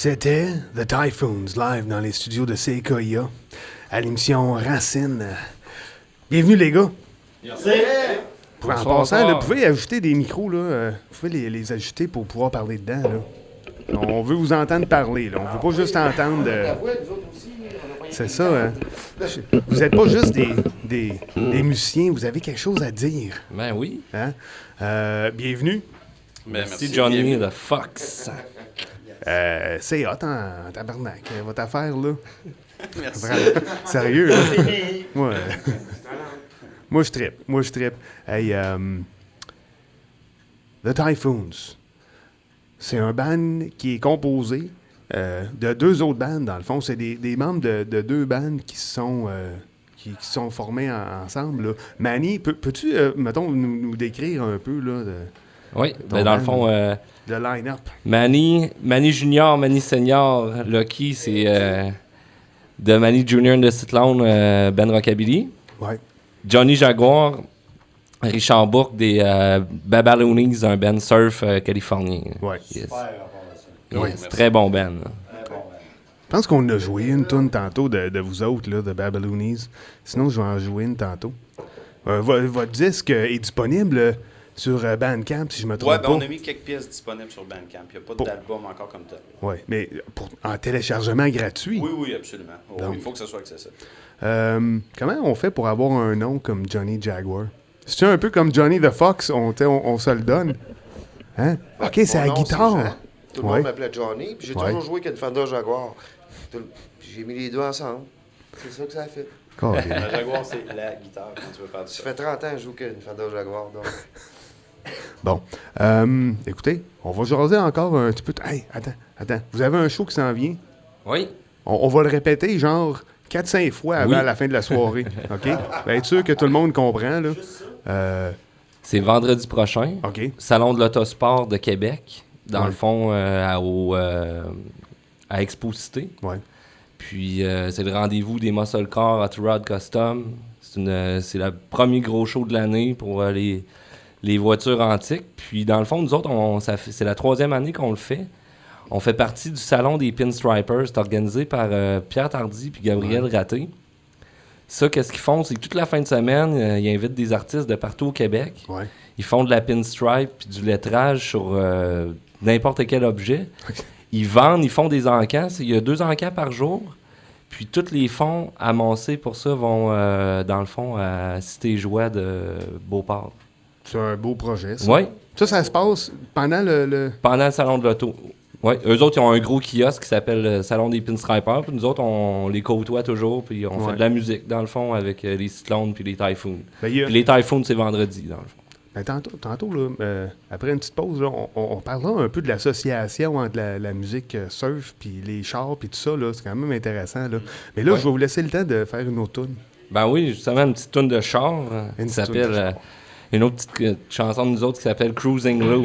C'était The Typhoons live dans les studios de CKIA à l'émission Racine. Bienvenue les gars. Merci. En passant, là, vous pouvez ajouter des micros, là, vous pouvez les ajuster pour pouvoir parler dedans. Là. On veut vous entendre parler, là. On veut pas juste entendre... C'est ça, hein? Vous n'êtes pas juste des musiciens, vous avez quelque chose à dire. Ben oui. Hein? Bienvenue. Merci Johnny the Fox. C'est hot en tabarnak, votre affaire, là. Merci. Sérieux, là? Moi, je trippe. Hey, The Typhoons, c'est un band qui est composé de deux autres bandes, dans le fond. C'est des membres de deux bandes qui sont formés ensemble, là. Manny, peux-tu, mettons, nous décrire un peu, là, oui, ben dans le fond... le line-up. Manny Junior, Manny Senior, Lucky, c'est de Manny Junior and the Citlone, Ben Rockabilly. Ouais. Johnny Jaguar, Richard Bourque, des Babaloonies, un band surf californien. Ouais. Yes. Ouais, C'est très bon band. Je pense qu'on a joué une tune tantôt de vous autres, là, de Babaloonies. Sinon, je vais en jouer une tantôt. Votre disque est disponible sur Bandcamp, si je me trompe pas. On a mis quelques pièces disponibles sur Bandcamp. Il n'y a pas d'album encore comme tel. Oui, mais en téléchargement gratuit. Oui, absolument. Il faut que ce soit accessible. Comment on fait pour avoir un nom comme Johnny Jaguar? C'est un peu comme Johnny the Fox, on se le donne. Hein? OK, c'est la guitare. Tout le monde m'appelait Johnny, puis j'ai toujours joué avec une Fender Jaguar. J'ai mis les deux ensemble. C'est ça que ça a fait. La Jaguar, c'est la guitare quand tu veux faire du Ça fait 30 ans que je joue qu'une Fender Jaguar. Donc. Bon. Écoutez, on va jaser encore un petit peu. Hey, attends. Vous avez un show qui s'en vient? Oui. On va le répéter genre 4-5 fois avant la fin de la soirée. OK? Ben, être sûr que tout le monde comprend, là. C'est vendredi prochain. OK. Salon de l'Autosport de Québec. Dans le fond, à Expo-Cité. Ouais. Puis, c'est le rendez-vous des Muscle Car Hot Rod Custom. C'est le premier gros show de l'année pour les voitures antiques. Puis, dans le fond, nous autres, c'est la 3e année qu'on le fait. On fait partie du Salon des Pinstripers. C'est organisé par Pierre Tardy puis Gabriel Raté. Ça, qu'est-ce qu'ils font? C'est que toute la fin de semaine, ils invitent des artistes de partout au Québec. Ouais. Ils font de la pinstripe puis du lettrage sur n'importe quel objet. Okay. Ils vendent, ils font des encans. Il y a 2 encans par jour. Puis tous les fonds amassés pour ça vont, dans le fond, à Cité Joie de Beauport. C'est un beau projet, ça. Oui. Ça se passe pendant Pendant le Salon de l'Auto. Oui. Eux autres, ils ont un gros kiosque qui s'appelle le Salon des Pinstripers. Puis nous autres, on les côtoie toujours. Puis on fait de la musique, dans le fond, avec les Cyclones puis les Typhoons. Puis les Typhoons, c'est vendredi, dans le fond. Ben, tantôt là, après une petite pause, là, on parlera un peu de l'association entre la musique surf puis les chars puis tout ça. Là, c'est quand même intéressant. Là. Mais là, je vais vous laisser le temps de faire une autre tune. Ben oui, justement, une petite tune de char qui s'appelle... une autre petite chanson de nous autres qui s'appelle Cruising Low.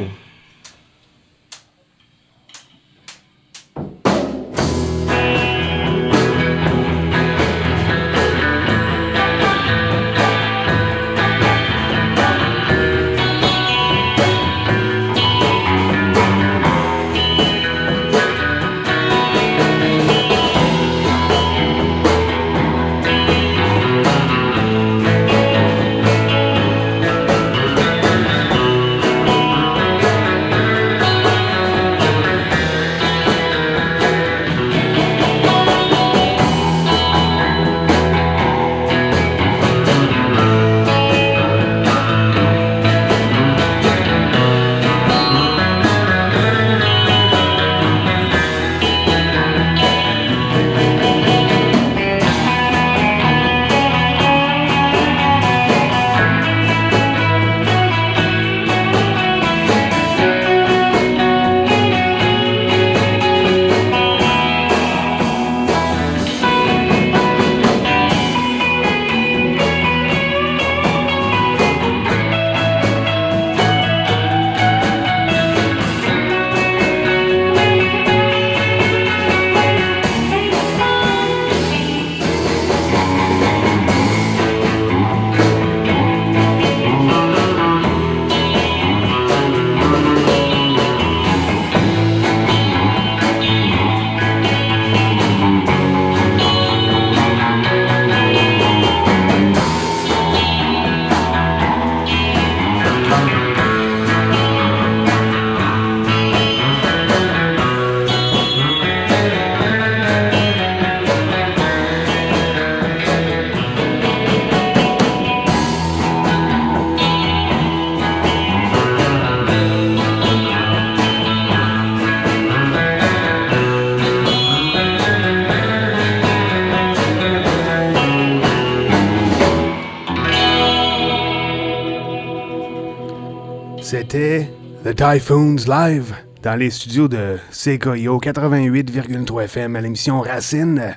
C'était The Typhoons Live dans les studios de CKIO 88,3 FM à l'émission Racine.